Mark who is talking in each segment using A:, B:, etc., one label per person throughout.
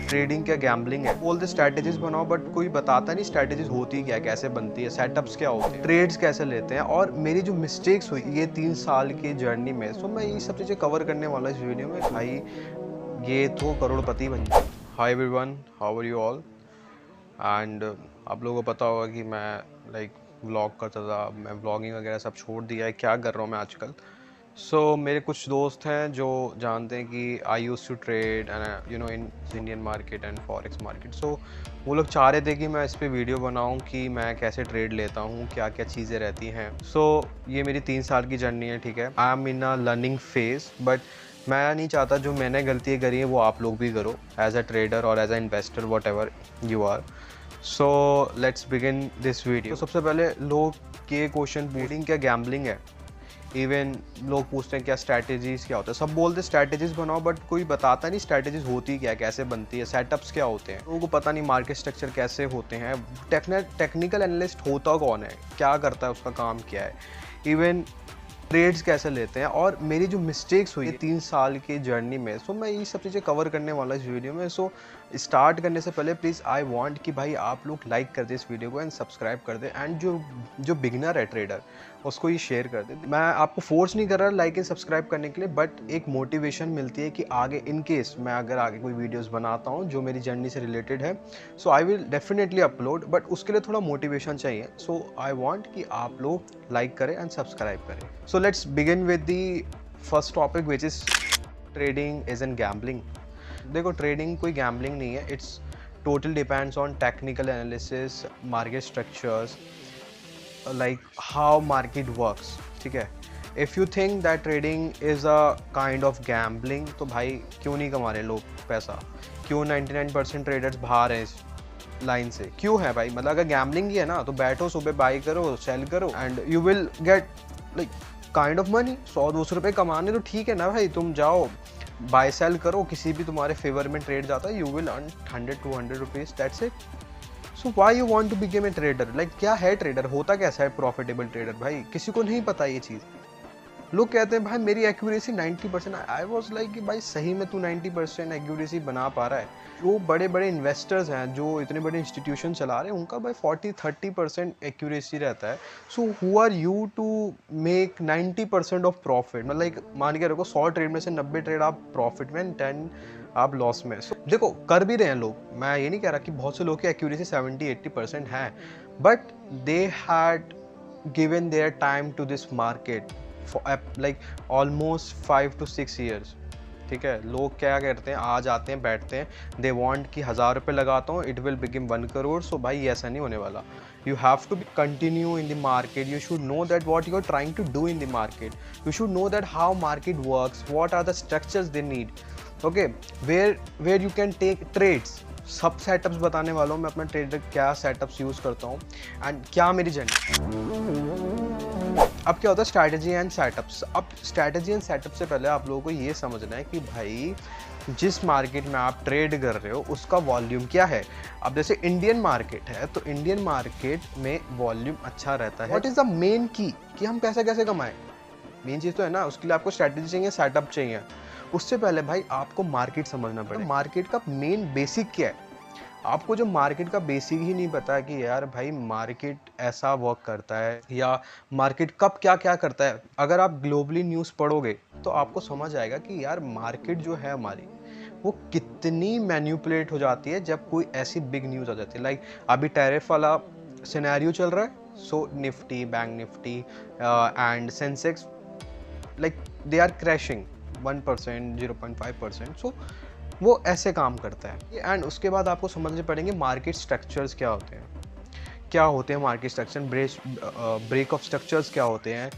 A: Trading क्या gambling है। बोलते स्ट्रैटेजीज बनाओ बट कोई बताता नहीं स्ट्रैटेजीज होती क्या है, कैसे बनती है, सेटअप्स क्या होते हैं, ट्रेड्स कैसे लेते हैं। और मेरी जो मिस्टेक्स हुई ये 3 साल की जर्नी में, सो मैं ये सब चीज़ें कवर करने वाला इस वीडियो में। भाई ये तो करोड़पति बन जाए। Hi everyone, how are you all. And आप लोगों को पता होगा कि मैं व्लॉग करता था, मैं व्लॉगिंग वगैरह सब छोड़ दिया है। क्या कर रहा हूँ मैं आजकल। मेरे कुछ दोस्त हैं जो जानते हैं कि I use to trade and in Indian market and forex market. वो लोग चाह रहे थे कि मैं इस पे वीडियो बनाऊं कि मैं कैसे ट्रेड लेता हूं, क्या क्या चीज़ें रहती हैं। ये मेरी 3 साल की जर्नी है, ठीक है। I am in a learning phase, but मैं नहीं चाहता जो मैंने गलतियाँ करी हैं वो आप लोग भी करो एज अ ट्रेडर और as a investor, whatever you are. Let's begin this video. सबसे पहले लोग के क्वेश्चन, ट्रेडिंग क्या गैम्बलिंग है। इवन लोग पूछते हैं क्या स्ट्रैटेजीज क्या होता है। सब बोलते स्ट्रैटेजीज बनाओ बट कोई बताता नहीं स्ट्रैटेजीज होती क्या है, कैसे बनती है, सेटअप्स क्या होते हैं। लोगों को पता नहीं मार्केट स्ट्रक्चर कैसे होते हैं, टेक्निकल एनालिस्ट होता कौन है, क्या करता है, उसका काम क्या है, इवन ट्रेड्स कैसे लेते हैं। और मेरी जो मिस्टेक्स हुई 3 साल की जर्नी में, मैं ये सब चीज़ें कवर करने वाला इस वीडियो में। स्टार्ट करने से पहले प्लीज़ आई वांट कि भाई आप लोग लाइक कर दे इस वीडियो को एंड सब्सक्राइब कर दे, एंड जो बिगिनर है ट्रेडर उसको ये शेयर कर दे। मैं आपको फोर्स नहीं कर रहा लाइक एंड सब्सक्राइब करने के लिए, बट एक मोटिवेशन मिलती है कि आगे इन केस मैं अगर आगे कोई वीडियोस बनाता हूँ जो मेरी जर्नी से रिलेटेड है, so I will definitely upload, but उसके लिए थोड़ा मोटिवेशन चाहिए। आई वांट कि आप लोग लाइक करें एंड सब्सक्राइब करें। Let's begin with the first topic which is trading is an gambling. देखो ट्रेडिंग कोई गैम्बलिंग नहीं है, it's total depends on technical analysis, market structures, like how market works, ठीक है। If you think that trading is a kind of gambling, तो भाई क्यों नहीं कमा रहे लोग पैसा, क्यों 99% ट्रेडर्स बाहर हैं इस लाइन से, क्यों है भाई। मतलब अगर गैम्बलिंग ही है ना तो बैठो, सुबह बाई करो, सेल करो and you will get like kind of money. 100-200 रुपये कमाने तो ठीक है ना भाई, तुम जाओ बाय सेल करो, किसी भी तुम्हारे फेवर में ट्रेड जाता है, you will earn 100-200 rupees, that's it. So why you want to become a trader. क्या है ट्रेडर, होता कैसा है प्रॉफिटेबल ट्रेडर, भाई किसी को नहीं पता ये चीज़। लोग कहते हैं भाई मेरी एक्यूरेसी 90%। आई वॉज लाइक कि भाई सही में तू 90% एक्यूरेसी बना पा रहा है। जो बड़े बड़े इन्वेस्टर्स हैं, जो इतने बड़े इंस्टीट्यूशन चला रहे हैं, उनका भाई 40-30% एक्यूरेसी रहता है। So who are you to make 90% of profit. मतलब मान के रखो 100 ट्रेड में से 90 ट्रेड आप प्रॉफिट में, 10 आप लॉस में। देखो कर भी रहे हैं लोग, मैं ये नहीं कह रहा कि बहुत से लोग की एक्यूरेसी 70-80% है, but they had given their time to this market like almost 5 to 6 years, ठीक है। लोग क्या करते हैं, आ जाते हैं, बैठते हैं, दे वांट कि 1000 रुपये लगाता हूँ it will become 1 crore. So भाई ऐसा नहीं होने वाला। You have to continue in the market, you should know that what you are trying to do in the market, you should know that how market works, what are the structures they need, okay, where you can take trades. सब setups बताने वाला हूँ मैं, अपना trader क्या setups use करता हूँ and क्या मेरी जर्नी। अब क्या होता है स्ट्रैटेजी एंड सेटअप्स। अब स्ट्रैटेजी एंड सेटअप से पहले आप लोगों को ये समझना है कि भाई जिस मार्केट में आप ट्रेड कर रहे हो उसका वॉल्यूम क्या है। अब जैसे इंडियन मार्केट है तो इंडियन मार्केट में वॉल्यूम अच्छा रहता है। व्हाट इज़ द मेन की कि हम पैसा कैसे कमाएं, मेन चीज़ तो है ना, उसके लिए आपको स्ट्रैटेजी चाहिए, सेटअप चाहिए। उससे पहले भाई आपको मार्केट समझना पड़ेगा। मार्केट का मेन बेसिक क्या है। आपको जो मार्केट का बेसिक ही नहीं पता कि यार भाई मार्केट ऐसा वर्क करता है या मार्केट कब क्या क्या करता है, अगर आप ग्लोबली न्यूज़ पढ़ोगे तो आपको समझ आएगा कि यार मार्केट जो है हमारी वो कितनी मैन्युपुलेट हो जाती है जब कोई ऐसी बिग न्यूज़ आ जाती है। लाइक अभी टैरिफ वाला सिनेरियो चल रहा है, so Nifty, bank Nifty and Sensex like they are crashing 1%, 0.5%। So वो ऐसे काम करता है। एंड उसके बाद आपको समझने पड़ेंगे मार्केट स्ट्रक्चर्स क्या होते हैं, क्या होते हैं market structure, break of structures क्या होते हैं,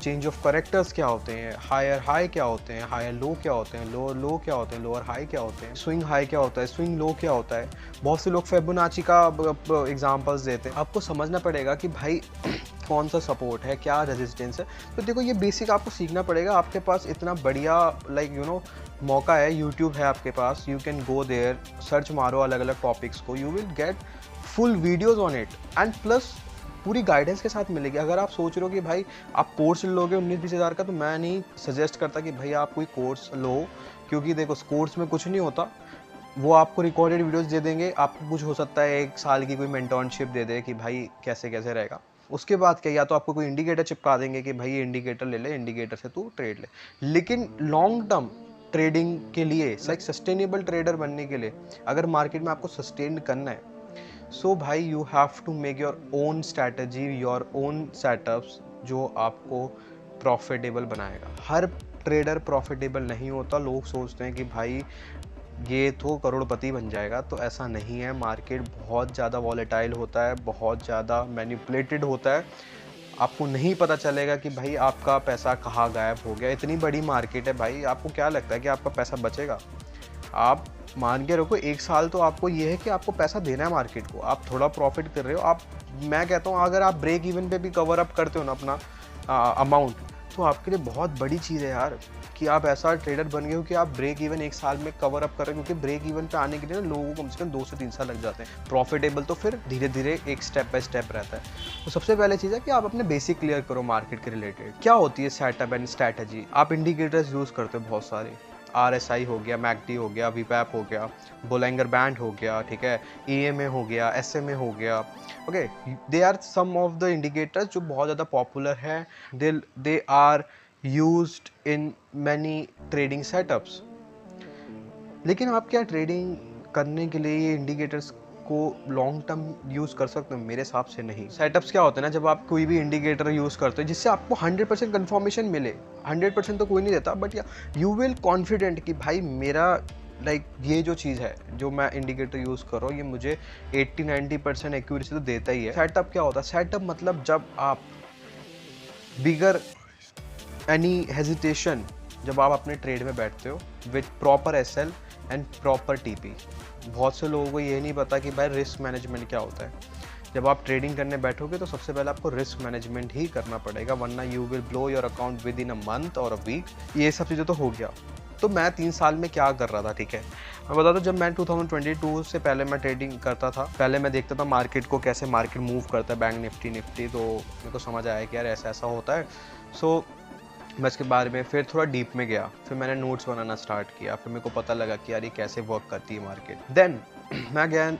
A: चेंज ऑफ करेक्टर्स क्या होते हैं, हायर हाई क्या होते हैं, हायर लो क्या होते हैं, लोअर लो क्या होते हैं, लोअर हाई क्या होते हैं, स्विंग हाई क्या होता है, स्विंग लो क्या होता है। बहुत से लोग फिबोनाची का एग्जांपल्स देते हैं। आपको समझना पड़ेगा कि भाई कौन सा सपोर्ट है, क्या रेजिस्टेंस है। तो देखो ये बेसिक आपको सीखना पड़ेगा। आपके पास इतना बढ़िया मौका है, यूट्यूब है आपके पास, you can go there, search मारो अलग अलग टॉपिक्स को, you will get full videos on it and plus पूरी गाइडेंस के साथ मिलेगी। अगर आप सोच रहे हो कि भाई आप कोर्स लोगे 19-20 हज़ार का, तो मैं नहीं सजेस्ट करता कि भाई आप कोई कोर्स लो, क्योंकि देखो कोर्स में कुछ नहीं होता। वो आपको रिकॉर्डेड वीडियोस दे देंगे, आपको कुछ हो सकता है 1 साल की कोई मेंटरशिप दे दे कि भाई कैसे कैसे रहेगा। उसके बाद क्या, या तो आपको कोई इंडिकेटर चिपका देंगे कि भाई ये इंडिकेटर ले ले, इंडिकेटर से तू ट्रेड ले। लेकिन लॉन्ग टर्म ट्रेडिंग के लिए, लाइक सस्टेनेबल ट्रेडर बनने के लिए, अगर मार्केट में आपको सस्टेन करना है, सो भाई you have to make your own strategy, your own setups जो आपको प्रॉफिटेबल बनाएगा। हर ट्रेडर प्रॉफिटेबल नहीं होता। लोग सोचते हैं कि भाई ये तो करोड़पति बन जाएगा, तो ऐसा नहीं है। मार्केट बहुत ज़्यादा वॉलेटाइल होता है, बहुत ज़्यादा मैनिपुलेटेड होता है। आपको नहीं पता चलेगा कि भाई आपका पैसा कहाँ गायब हो गया। इतनी बड़ी मार्केट है भाई, आपको क्या लगता है कि आपका पैसा बचेगा? आप मान के रखो 1 साल तो आपको ये है कि आपको पैसा देना है मार्केट को। आप थोड़ा प्रॉफिट कर रहे हो, आप, मैं कहता हूँ अगर आप ब्रेक इवन पे भी कवर अप करते हो ना अपना अमाउंट, तो आपके लिए बहुत बड़ी चीज़ है यार कि आप ऐसा ट्रेडर बन गए हो कि आप ब्रेक इवन 1 साल में कवर अप कर रहे हो। क्योंकि ब्रेक इवन पे आने के लिए ना लोगों को कम से कम 2 से 3 साल लग जाते हैं। प्रॉफिटेबल तो फिर धीरे धीरे एक स्टेप बाय स्टेप रहता है। तो सबसे पहले चीज़ है कि आप अपने बेसिक क्लियर करो मार्केट के रिलेटेड। क्या होती है सेटअप एंड स्ट्रैटेजी? आप इंडिकेटर्स यूज़ करते हो बहुत सारे, RSI हो गया, मैकडी हो गया, वीपैप हो गया, बोलिंगर बैंड हो गया, ठीक है, EMA हो गया, SMA हो गया। Okay, they are some of the indicators जो बहुत ज़्यादा पॉपुलर है। They are used in many trading setups. लेकिन आप क्या ट्रेडिंग करने के लिए ये इंडिकेटर्स को लॉन्ग टर्म यूज़ कर सकते हो? मेरे हिसाब से नहीं। सेटअप्स क्या होते हैं ना, जब आप कोई भी इंडिकेटर यूज़ करते हो जिससे आपको 100% कंफर्मेशन मिले, 100% तो कोई नहीं देता, बट या यू विल कॉन्फिडेंट कि भाई मेरा लाइक ये जो चीज़ है जो मैं इंडिकेटर यूज़ कर रहा हूँ ये मुझे 80-90% एक्यूरेसी तो देता ही है। सेटअप क्या होता है? सेटअप मतलब जब आप बिगर एनी हेजिटेशन, जब आप अपने ट्रेड में बैठते हो with proper SL and proper TP। बहुत से लोगों को ये नहीं पता कि भाई रिस्क मैनेजमेंट क्या होता है। जब आप ट्रेडिंग करने बैठोगे तो सबसे पहले आपको रिस्क मैनेजमेंट ही करना पड़ेगा, वरना you will blow your account with in a month और अ वीक। ये सब चीज़ें तो हो गया। तो मैं 3 साल में क्या कर रहा था, ठीक है, मैं बता दूं, जब मैं 2022 से पहले मैं ट्रेडिंग करता था, पहले मैं देखता था मार्केट को, कैसे मार्केट मूव करता है, बैंक निफ्टी, तो मेरे को समझ आया कि यार ऐसा ऐसा होता है। सो मैं इसके बारे में फिर थोड़ा डीप में गया, फिर मैंने नोट्स बनाना स्टार्ट किया, फिर मेरे को पता लगा कि यार ये कैसे वर्क करती है मार्केट। देन मैं गया,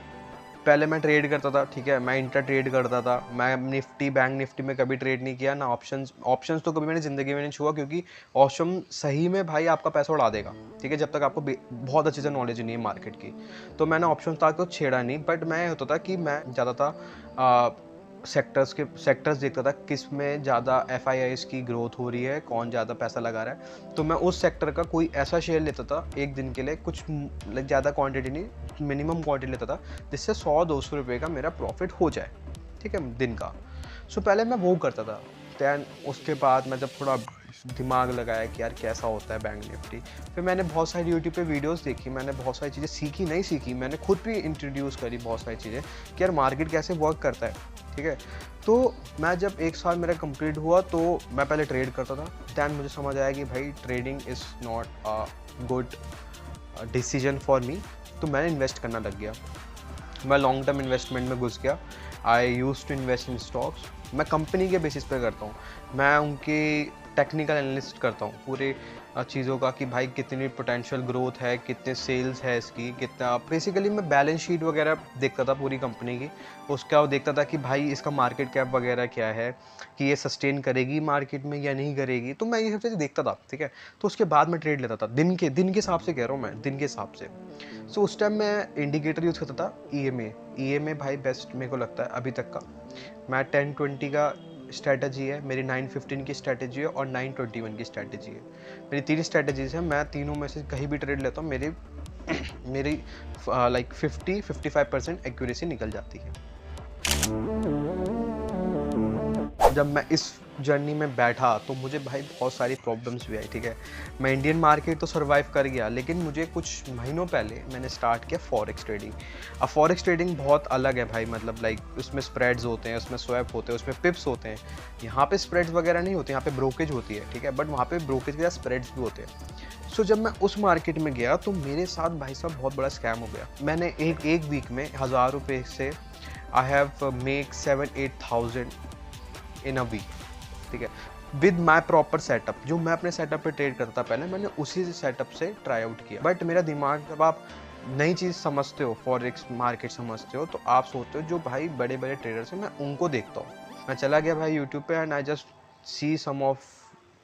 A: पहले मैं ट्रेड करता था, ठीक है, मैं इंटर ट्रेड करता था। मैं निफ्टी, बैंक निफ्टी में कभी ट्रेड नहीं किया, ना ऑप्शंस तो कभी मैंने ज़िंदगी में नहीं छुआ, क्योंकि ऑप्शन सही में भाई आपका पैसा उड़ा देगा, ठीक है, जब तक आपको बहुत अच्छे से नॉलेज नहीं है मार्केट की। तो मैंने ऑप्शंस तक तो छेड़ा नहीं, बट मैं होता था कि मैं ज़्यादा था सेक्टर्स देखता था, किस में ज़्यादा FIIs की ग्रोथ हो रही है, कौन ज़्यादा पैसा लगा रहा है। तो मैं उस सेक्टर का कोई ऐसा शेयर लेता था एक दिन के लिए, कुछ ज़्यादा क्वांटिटी नहीं, मिनिमम क्वांटिटी लेता था, जिससे 100-200 रुपये का मेरा प्रॉफिट हो जाए, ठीक है, दिन का। सो पहले मैं वो करता था। दैन उसके बाद मैं जब थोड़ा दिमाग लगाया कि यार कैसा होता है बैंक निफ्टी, फिर मैंने बहुत सारी यूट्यूब पे वीडियोस देखी, मैंने बहुत सारी चीज़ें सीखी, नहीं सीखी, मैंने खुद भी इंट्रोड्यूस करी बहुत सारी चीज़ें कि यार मार्केट कैसे वर्क करता है, ठीक है। तो मैं जब 1 साल मेरा कंप्लीट हुआ तो मैं पहले ट्रेड करता था। दैन मुझे समझ आया कि भाई trading is not a good decision for me, तो मैंने इन्वेस्ट करना लग गया। मैं लॉन्ग टर्म इन्वेस्टमेंट में घुस गया। I use to invest in stocks. मैं कंपनी के बेसिस पे करता हूँ, मैं उनकी टेक्निकल एनालिस्ट करता हूँ पूरे चीज़ों का कि भाई कितनी पोटेंशियल ग्रोथ है, कितने सेल्स है इसकी, कितना, बेसिकली मैं बैलेंस शीट वगैरह देखता था पूरी कंपनी की। उसका देखता था कि भाई इसका मार्केट कैप वगैरह क्या है, कि ये सस्टेन करेगी मार्केट में या नहीं करेगी, तो मैं ये सब चीज़ें देखता था, ठीक है। तो उसके बाद मैं ट्रेड लेता था, दिन के हिसाब से कह रहा हूँ मैं, दिन के हिसाब से। सो उस टाइम मैं इंडिकेटर यूज़ करता था, EMA भाई बेस्ट मेरे को लगता है अभी तक का। मैं 10-20 का स्ट्रैटेजी है मेरी, 9-15 की स्ट्रैटेजी है और 9-21 की स्ट्रैटेजी है। मेरी 3 स्ट्रैटेजीज हैं, मैं तीनों में से कहीं भी ट्रेड लेता हूँ, मेरी लाइक 50-55% एक्यूरेसी निकल जाती है। जब मैं इस जर्नी में बैठा तो मुझे भाई बहुत सारी प्रॉब्लम्स भी आई, ठीक है। मैं इंडियन मार्केट तो सर्वाइव कर गया, लेकिन मुझे कुछ महीनों पहले मैंने स्टार्ट किया फॉरेक्स ट्रेडिंग। अब फॉरेक्स ट्रेडिंग बहुत अलग है भाई, मतलब लाइक उसमें स्प्रेड्स होते हैं, उसमें स्वैप होते हैं, उसमें पिप्स होते हैं। यहाँ पे स्प्रेड्स वगैरह नहीं होते, यहाँ पे ब्रोकेज होती है, ठीक है, बट वहाँ पे ब्रोकेज के साथ स्प्रेड्स भी होते हैं। सो जब मैं उस मार्केट में गया तो मेरे साथ भाई साहब बहुत बड़ा स्कैम हो गया। मैंने एक वीक में 1000 रुपये से I have make 7-8,000 in a week, ठीक है, विद माई प्रॉपर सेटअप। जो मैं अपने सेटअप पे ट्रेड करता था पहले, मैंने उसी सेटअप से ट्राई आउट किया। बट मेरा दिमाग, जब आप नई चीज़ समझते हो, फॉरेक्स मार्केट समझते हो, तो आप सोचते हो जो भाई बड़े बड़े ट्रेडर्स हैं मैं उनको देखता हूँ। मैं चला गया भाई यूट्यूब पे and I just see some of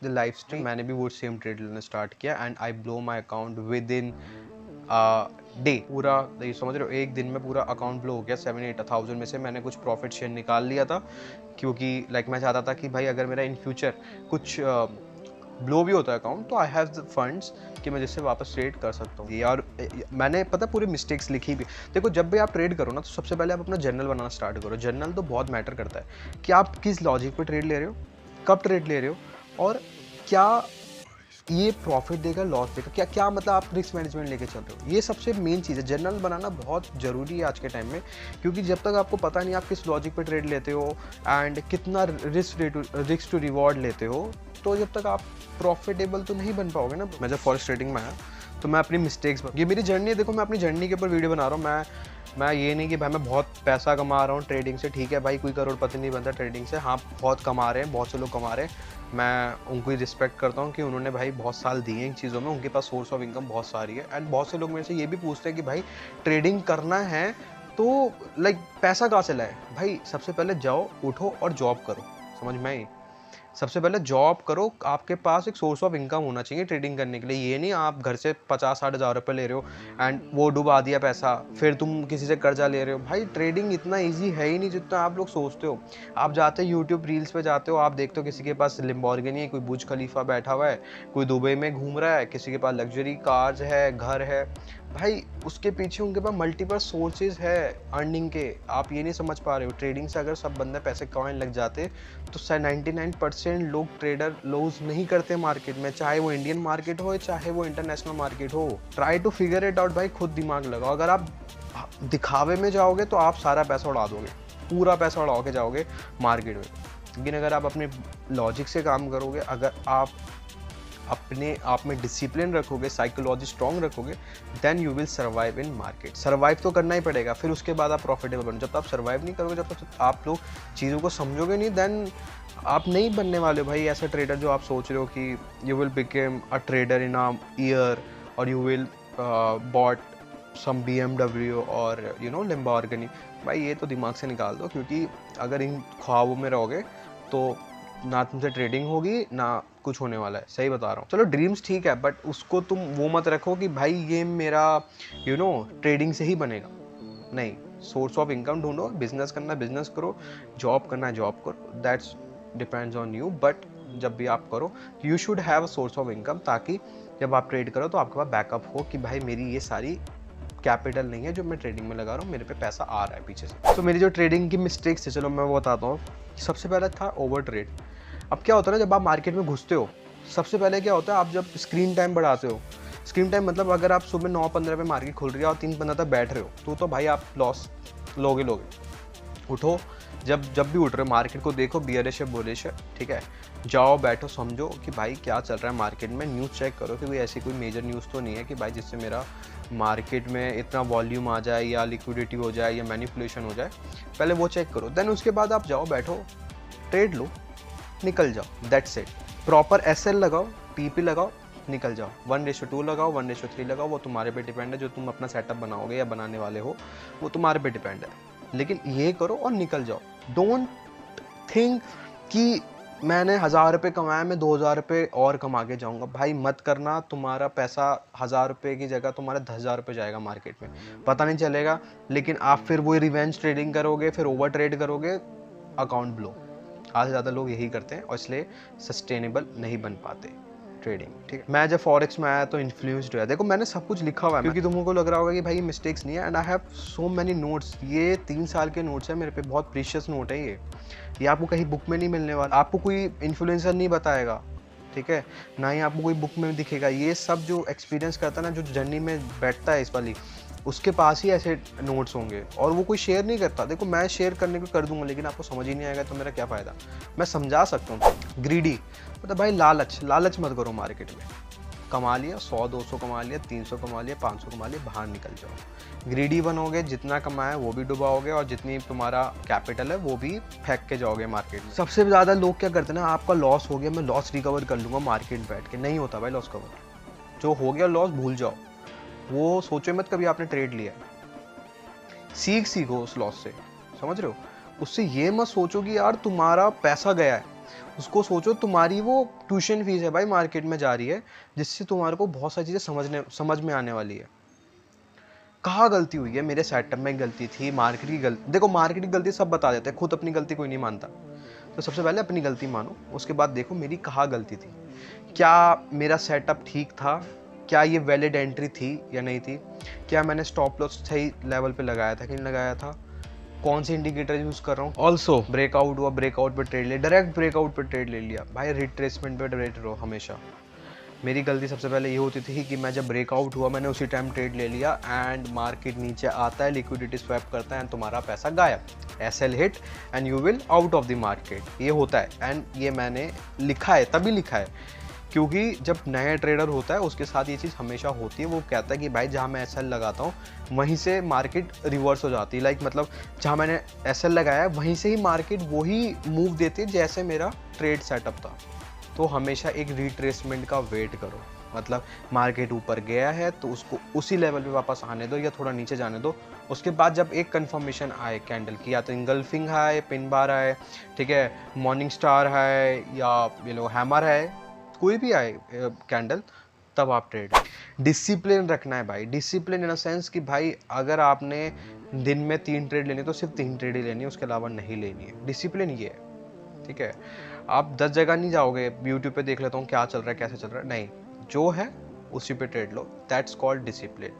A: the live stream. मैंने भी वो सेम ट्रेड लेना स्टार्ट किया and I blow my account within day. पूरा ये समझ रहे हो, एक दिन में पूरा अकाउंट ब्लो हो गया। 7-8 में से मैंने कुछ प्रॉफिट शेयर निकाल लिया था, क्योंकि लाइक मैं चाहता था कि भाई अगर मेरा इन फ्यूचर कुछ ब्लो भी होता है अकाउंट, तो आई हैव द फंड्स कि मैं जिससे वापस ट्रेड कर सकता हूँ। और मैंने पता पूरी मिस्टेक्स लिखी भी। देखो जब भी आप ट्रेड करो ना, तो सबसे पहले आप अपना जर्नल बनाना स्टार्ट करो। जर्नल तो बहुत मैटर करता है कि आप किस लॉजिक पे ट्रेड ले रहे हो, कब ट्रेड ले रहे हो, और क्या ये प्रॉफिट देगा, लॉस देगा, क्या क्या मतलब आप रिस्क मैनेजमेंट लेके चल रहे हो। ये सबसे मेन चीज़ है। जर्नल बनाना बहुत ज़रूरी है आज के टाइम में, क्योंकि जब तक आपको पता नहीं आप किस लॉजिक पे ट्रेड लेते हो एंड कितना रिस्क टू रिवॉर्ड लेते हो, तो जब तक आप प्रॉफिटेबल तो नहीं बन पाओगे ना। मैं जब फॉरेक्स ट्रेडिंग में आया तो मैं अपनी मिस्टेक्स, ये मेरी जर्नी है, देखो मैं अपनी जर्नी के ऊपर वीडियो बना रहा हूँ। मैं ये नहीं कि भाई मैं बहुत पैसा कमा रहा हूँ ट्रेडिंग से। ठीक है भाई, कोई करोड़पति नहीं बनता ट्रेडिंग से। हाँ, बहुत कमा रहे हैं, बहुत से लोग कमा रहे हैं, मैं उनको ही रिस्पेक्ट करता हूँ कि उन्होंने भाई बहुत साल दिए हैं इन चीज़ों में, उनके पास सोर्स ऑफ इनकम बहुत सारी है। एंड बहुत से लोग मेरे से ये भी पूछते हैं कि भाई ट्रेडिंग करना है तो लाइक पैसा कहाँ से लाए। भाई सबसे पहले जाओ, उठो और जॉब करो। समझ में आई? सबसे पहले जॉब करो, आपके पास एक सोर्स ऑफ इनकम होना चाहिए ट्रेडिंग करने के लिए। ये नहीं आप घर से 50-60 हज़ार रुपये ले रहे हो एंड वो डुबा दिया पैसा, फिर तुम किसी से कर्जा ले रहे हो। भाई ट्रेडिंग इतना इजी है ही नहीं जितना आप लोग सोचते हो। आप जाते हो यूट्यूब रील्स पे जाते हो, आप देखते हो किसी के पास लिम्बोर्गिनी है, कोई बुर्ज खलीफा बैठा हुआ है, कोई दुबई में घूम रहा है, किसी के पास लग्जरी कार्स है, घर है। भाई उसके पीछे उनके पास मल्टीपल सोर्सेज है अर्निंग के। आप ये नहीं समझ पा रहे हो। ट्रेडिंग से अगर सब बंदे पैसे कमाने लग जाते तो 99% लोग ट्रेडर लूज नहीं करते मार्केट में, चाहे वो इंडियन मार्केट हो चाहे वो इंटरनेशनल मार्केट हो। Try to figure it out भाई, खुद दिमाग लगाओ। अगर आप दिखावे में जाओगे तो आप सारा पैसा उड़ा दोगे, पूरा पैसा उड़ा के जाओगे मार्केट में। लेकिन अगर आप अपने लॉजिक से काम करोगे, अगर आप अपने आप में डिसिप्लिन रखोगे, साइकोलॉजी स्ट्रॉन्ग रखोगे, then you will survive in market. Survive तो करना ही पड़ेगा, फिर उसके बाद आप प्रॉफिटेबल बनो। जब तक आप सर्वाइव नहीं करोगे, जब तक आप लोग चीज़ों को समझोगे नहीं, देन आप नहीं बनने वाले भाई ऐसा ट्रेडर जो आप सोच रहे हो कि you will become a trader in a year और you will bought some BMW और Lamborghini। भाई ये तो दिमाग से निकाल दो, क्योंकि अगर इन ख्वाबों में रहोगे तो ना तुमसे ट्रेडिंग होगी ना कुछ होने वाला है। सही बता रहा हूँ। चलो ड्रीम्स ठीक है, बट उसको तुम वो मत रखो कि भाई ये मेरा ट्रेडिंग से ही बनेगा। नहीं, सोर्स ऑफ इनकम ढूंढो, बिजनेस करना बिजनेस करो, जॉब करना जॉब करो, that's depends on you. But जब भी आप करो you should have a source of income, ताकि जब आप ट्रेड करो तो आपके पास बैकअप हो कि भाई मेरी ये सारी कैपिटल नहीं है जो मैं ट्रेडिंग में लगा रहा हूँ, मेरे पे पैसा आ रहा है पीछे से। तो मेरी जो ट्रेडिंग की मिस्टेक्स है, चलो मैं वो बताता हूँ। सबसे पहला था ओवर ट्रेड। अब क्या होता है ना, जब आप मार्केट में घुसते हो, सबसे पहले क्या होता है, आप जब स्क्रीन टाइम बढ़ाते हो, स्क्रीन टाइम मतलब अगर आप सुबह 9:15 पे मार्केट खुल रही है और 3:15 तक बैठ रहे हो, तो भाई आप लॉस लोगे। उठो, जब भी उठ रहे हो मार्केट को देखो, बियरिश है बुलिश है, ठीक है, जाओ बैठो, समझो कि भाई क्या चल रहा है मार्केट में। न्यूज़ चेक करो कि कोई ऐसी कोई मेजर न्यूज़ तो नहीं है कि भाई जिससे मेरा मार्केट में इतना वॉल्यूम आ जाए या लिक्विडिटी हो जाए या मैनिपुलेशन हो जाए। पहले वो चेक करो, देन उसके बाद आप जाओ बैठो, ट्रेड लो, निकल जाओ, दैट्स इट। प्रॉपर SL लगाओ, PP लगाओ, निकल जाओ। 1:2 लगाओ, 1:3 लगाओ, वो तुम्हारे पे डिपेंड है। जो तुम अपना सेटअप बनाओगे या बनाने वाले हो वो तुम्हारे पे डिपेंड है, लेकिन ये करो और निकल जाओ। डोंट थिंक कि मैंने 1000 रुपये कमाया, मैं 2000 रुपये और कमा के जाऊंगा। भाई मत करना, तुम्हारा पैसा 1000 रुपये की जगह तुम्हारा 10,000 रुपये जाएगा मार्केट में, पता नहीं चलेगा। लेकिन आप फिर वही रिवेंज ट्रेडिंग करोगे, फिर ओवर ट्रेड करोगे, अकाउंट ब्लो। आज से ज़्यादा लोग यही करते हैं और इसलिए सस्टेनेबल नहीं बन पाते ट्रेडिंग। ठीक है, मैं जब फॉरेक्स में आया तो इन्फ्लुएंस्ड हुआ। देखो मैंने सब कुछ लिखा हुआ है, क्योंकि तुमको लग रहा होगा कि भाई मिस्टेक्स नहीं है, and I have so many notes. ये 3 साल के नोट्स है मेरे पे, बहुत प्रीशियस नोट है ये आपको कहीं बुक में नहीं मिलने वाला, आपको कोई इन्फ्लुएंसर नहीं बताएगा, ठीक है, ना ही आपको कोई बुक में दिखेगा। ये सब जो एक्सपीरियंस करता है ना, जो जर्नी में बैठता है इस वाली, उसके पास ही ऐसे नोट्स होंगे, और वो कोई शेयर नहीं करता। देखो मैं शेयर करने को कर दूंगा, लेकिन आपको समझ ही नहीं आएगा तो मेरा क्या फ़ायदा। मैं समझा सकता हूँ। ग्रीडी मतलब भाई लालच मत करो मार्केट में। कमा लिया 100-200 कमा लिया, 300 कमा लिया, 500 कमा लिया, बाहर निकल जाओ। ग्रीडी बनोगे, जितना कमाया वो भी डुबाओगे और जितनी तुम्हारा कैपिटल है वो भी फेंक के जाओगे मार्केट में। सबसे ज़्यादा लोग क्या करते हैं ना, आपका लॉस हो गया, मैं लॉस रिकवर कर लूँगा मार्केट बैठ के। नहीं होता भाई लॉस कवर। जो हो गया लॉस भूल जाओ, वो सोचो मत कभी आपने ट्रेड लिया है, सीखो उस लॉस से, समझ रहे हो। उससे ये मत सोचो कि यार तुम्हारा पैसा गया है, उसको सोचो तुम्हारी वो ट्यूशन फीस है भाई मार्केट में जा रही है, जिससे तुम्हारे को बहुत सारी चीज़ें समझ में आने वाली है। कहाँ गलती हुई है, मेरे सेटअप में गलती थी, मार्केट की गलती, देखो मार्केट की गलती सब बता देते हैं, खुद अपनी गलती कोई नहीं मानता। तो सबसे पहले अपनी गलती मानो, उसके बाद देखो मेरी कहाँ गलती थी, क्या मेरा सेटअप ठीक था, क्या ये वैलिड एंट्री थी या नहीं थी, क्या मैंने स्टॉप लॉस सही लेवल पे लगाया था कि नहीं लगाया था, कौन से इंडिकेटर यूज कर रहा हूँ। ऑल्सो ब्रेकआउट हुआ, ब्रेकआउट पे ट्रेड ले, डायरेक्ट ब्रेकआउट पे ट्रेड ले लिया भाई, रिट्रेसमेंट पे ट्रेड रहो हमेशा। मेरी गलती सबसे पहले ये होती थी कि मैं जब ब्रेकआउट हुआ मैंने उसी टाइम ट्रेड ले लिया, एंड मार्केट नीचे आता है, लिक्विडिटी स्वैप करता है एंड तुम्हारा पैसा गायब, SL hit and you will out of the market, ये होता है। एंड ये मैंने लिखा है, तभी लिखा है क्योंकि जब नया ट्रेडर होता है उसके साथ ये चीज़ हमेशा होती है, वो कहता है कि भाई जहाँ मैं एसएल लगाता हूँ वहीं से मार्केट रिवर्स हो जाती है, लाइक मतलब जहाँ मैंने एसएल लगाया है वहीं से ही मार्केट वही मूव देती है जैसे मेरा ट्रेड सेटअप था। तो हमेशा एक रिट्रेसमेंट का वेट करो, मतलब मार्केट ऊपर गया है तो उसको उसी लेवल पे वापस आने दो या थोड़ा नीचे जाने दो, उसके बाद जब एक कंफर्मेशन आए कैंडल की, या तो इंगल्फिंग है, पिन बार है, ठीक है, मॉर्निंग स्टार है, या ये लो हैमर है, कोई भी आए कैंडल, तब आप ट्रेड। डिसिप्लिन रखना है भाई, डिसिप्लिन इन अ सेंस कि भाई अगर आपने दिन में 3 ट्रेड लेनी तो सिर्फ 3 ट्रेड ही लेनी है, उसके अलावा नहीं लेनी है। डिसिप्लिन ये है, ठीक है। आप 10 जगह नहीं जाओगे, यूट्यूब पे देख लेता हूँ क्या चल रहा है कैसे चल रहा है, नहीं, जो है उसी पे ट्रेड लो, that's called discipline.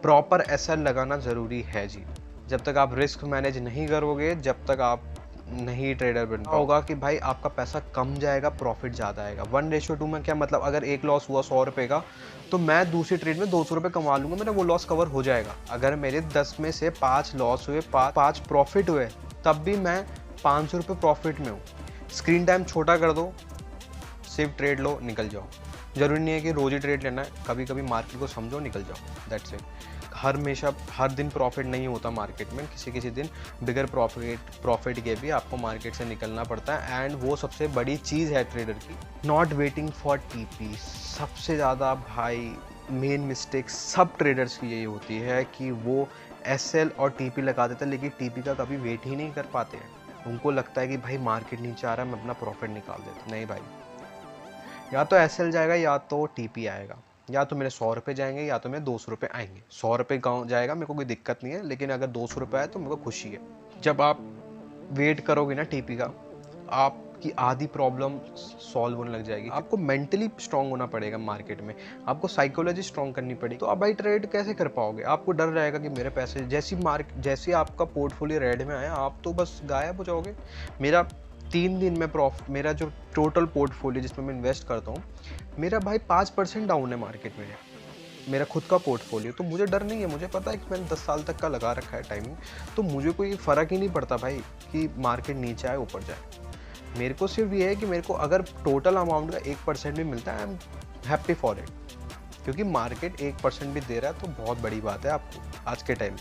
A: Proper SL लगाना ज़रूरी है जी। जब तक आप रिस्क मैनेज नहीं करोगे, जब तक आप नहीं ट्रेडर बन होगा कि भाई आपका पैसा कम जाएगा, प्रॉफिट ज़्यादा आएगा। 1:2 में क्या मतलब, अगर एक लॉस हुआ 100 रुपये का तो मैं दूसरी ट्रेड में 200 रुपये कमा लूँगा, मेरा वो लॉस कवर हो जाएगा। अगर मेरे 10 में से 5 लॉस हुए, 5 प्रॉफिट हुए, तब भी मैं 500 रुपये प्रॉफिट में हूँ। स्क्रीन टाइम छोटा कर दो, सिर्फ ट्रेड लो, निकल जाओ। जरूरी नहीं है कि रोज ही ट्रेड लेना है, कभी कभी मार्केट को समझो, निकल जाओ, दैट्स इट। हमेशा हर दिन प्रॉफिट नहीं होता मार्केट में, किसी दिन बिगर प्रॉफिट के भी आपको मार्केट से निकलना पड़ता है, एंड वो सबसे बड़ी चीज़ है ट्रेडर की, नॉट वेटिंग फॉर टीपी। सबसे ज़्यादा भाई मेन मिस्टेक सब ट्रेडर्स की यही होती है कि वो एसएल और टीपी लगा देते हैं, लेकिन टीपी का कभी वेट ही नहीं कर पाते हैं। उनको लगता है कि भाई मार्केट नीचे आ रहा है, मैं अपना प्रॉफिट निकाल देता। नहीं भाई, या तो एसएल जाएगा या तो टीपी आएगा, या तो मेरे 100 रुपये जाएंगे या तो मेरे 200 रुपये आएंगे। 100 रुपये गाँव जाएगा, मेरे को कोई दिक्कत नहीं है, लेकिन अगर 200 रुपये आए तो मेरे को खुशी है। जब आप वेट करोगे ना टीपी का, आपकी आधी प्रॉब्लम सॉल्व होने लग जाएगी। आपको मेंटली स्ट्रांग होना पड़ेगा मार्केट में, आपको साइकोलॉजी स्ट्रांग करनी पड़ेगी, तो आप भाई ट्रेड कैसे कर पाओगे। आपको डर रहेगा कि मेरे पैसे, जैसे आपका पोर्टफोलियो रेड में आया आप तो बस गायब हो जाओगे। मेरा 3 दिन में प्रॉफिट, मेरा जो टोटल पोर्टफोलियो जिसमें मैं इन्वेस्ट करता हूँ, मेरा भाई 5% डाउन है मार्केट में, मेरा खुद का पोर्टफोलियो। तो मुझे डर नहीं है, मुझे पता है कि मैंने 10 साल तक का लगा रखा है टाइमिंग, तो मुझे कोई फ़र्क ही नहीं पड़ता भाई कि मार्केट नीचे आए ऊपर जाए। मेरे को सिर्फ ये है कि मेरे को अगर टोटल अमाउंट का 1% भी मिलता है, I am happy for it, क्योंकि मार्केट 1% भी दे रहा है तो बहुत बड़ी बात है आपको आज के time.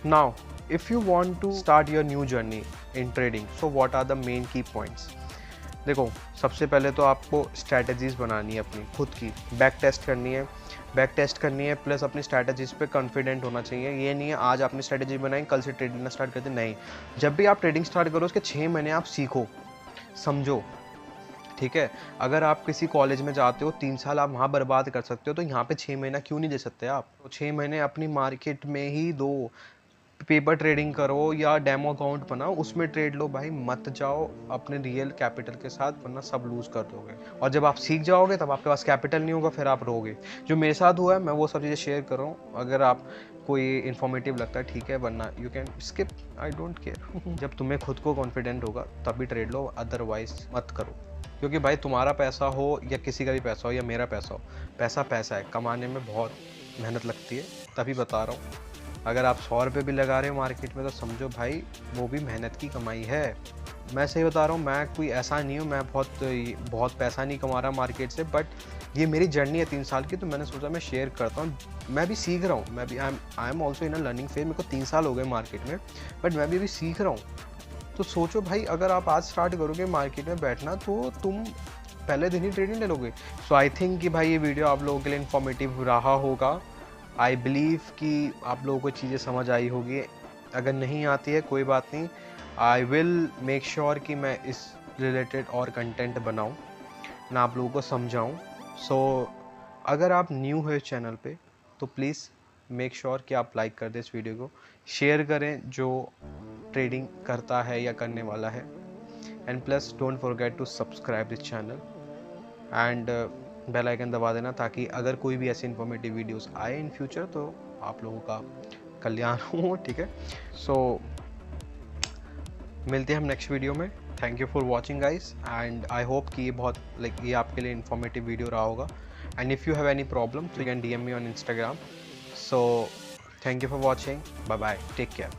A: Now if you want to start your new journey in trading, so what are the main key points. देखो, सबसे पहले तो आपको स्ट्रैटेजीज बनानी है अपनी खुद की, बैक टेस्ट करनी है, प्लस अपनी स्ट्रैटेजीज पे कॉन्फिडेंट होना चाहिए। ये नहीं है आज आपने स्ट्रैटेजी बनाई कल से ट्रेड लेना स्टार्ट कर दे, नहीं। जब भी आप ट्रेडिंग स्टार्ट करो उसके 6 महीने आप सीखो, समझो, ठीक है। अगर आप किसी कॉलेज में जाते हो 3 साल आप वहाँ बर्बाद कर सकते हो, तो यहाँ पे 6 महीना क्यों नहीं दे सकते आप। तो 6 महीने अपनी मार्केट में ही दो, पेपर ट्रेडिंग करो या डेमो अकाउंट बनाओ, उसमें ट्रेड लो भाई, मत जाओ अपने रियल कैपिटल के साथ, वरना सब लूज कर दोगे। और जब आप सीख जाओगे तब आपके पास कैपिटल नहीं होगा, फिर आप रोगे। जो मेरे साथ हुआ है मैं वो सब चीज़ें शेयर कर रहा हूँ, अगर आप कोई इन्फॉर्मेटिव लगता है ठीक है, वरना you can skip, I don't care. जब तुम्हें खुद को कॉन्फिडेंट होगा तभी ट्रेड लो, अदरवाइज मत करो। क्योंकि भाई तुम्हारा पैसा हो या किसी का भी पैसा हो या मेरा पैसा हो, पैसा है, कमाने में बहुत मेहनत लगती है, तभी बता रहा हूँ। अगर आप 100 रुपये भी लगा रहे हो मार्केट में तो समझो भाई वो भी मेहनत की कमाई है। मैं सही बता रहा हूँ, मैं कोई ऐसा नहीं हूँ, मैं बहुत पैसा नहीं कमा रहा मार्केट से, बट ये मेरी जर्नी है 3 साल की, तो मैंने सोचा मैं शेयर करता हूँ। मैं भी सीख रहा हूँ, मैं भी I am also in a learning phase. मेरे को 3 साल हो गए मार्केट में, बट मैं भी अभी सीख रहा हूँ। तो सोचो भाई, अगर आप आज स्टार्ट करोगे मार्केट में बैठना तो तुम पहले दिन ही ट्रेडिंग ले लोगे। सो आई थिंक कि भाई ये वीडियो आप लोगों के लिए इन्फॉर्मेटिव रहा होगा। आई बिलीव कि आप लोगों को चीज़ें समझ आई होगी। अगर नहीं आती है कोई बात नहीं, आई विल मेक श्योर कि मैं इस रिलेटेड और कंटेंट बनाऊं, ना आप लोगों को समझाऊं। सो अगर आप न्यू हो इस चैनल पे तो प्लीज़ मेक श्योर कि आप लाइक कर दें इस वीडियो को, शेयर करें जो ट्रेडिंग करता है या करने वाला है, and plus don't forget to subscribe this channel and bell icon दबा देना, ताकि अगर कोई भी ऐसी इन्फॉर्मेटिव वीडियोस आए इन फ्यूचर तो आप लोगों का कल्याण हो। ठीक है, सो मिलते हैं हम नेक्स्ट वीडियो में। Thank you for watching guys, and I hope कि ये बहुत ये आपके लिए इन्फॉर्मेटिव वीडियो रहा होगा। And if you have any problem you can DM me on Instagram। So thank you for watching, bye bye, take care.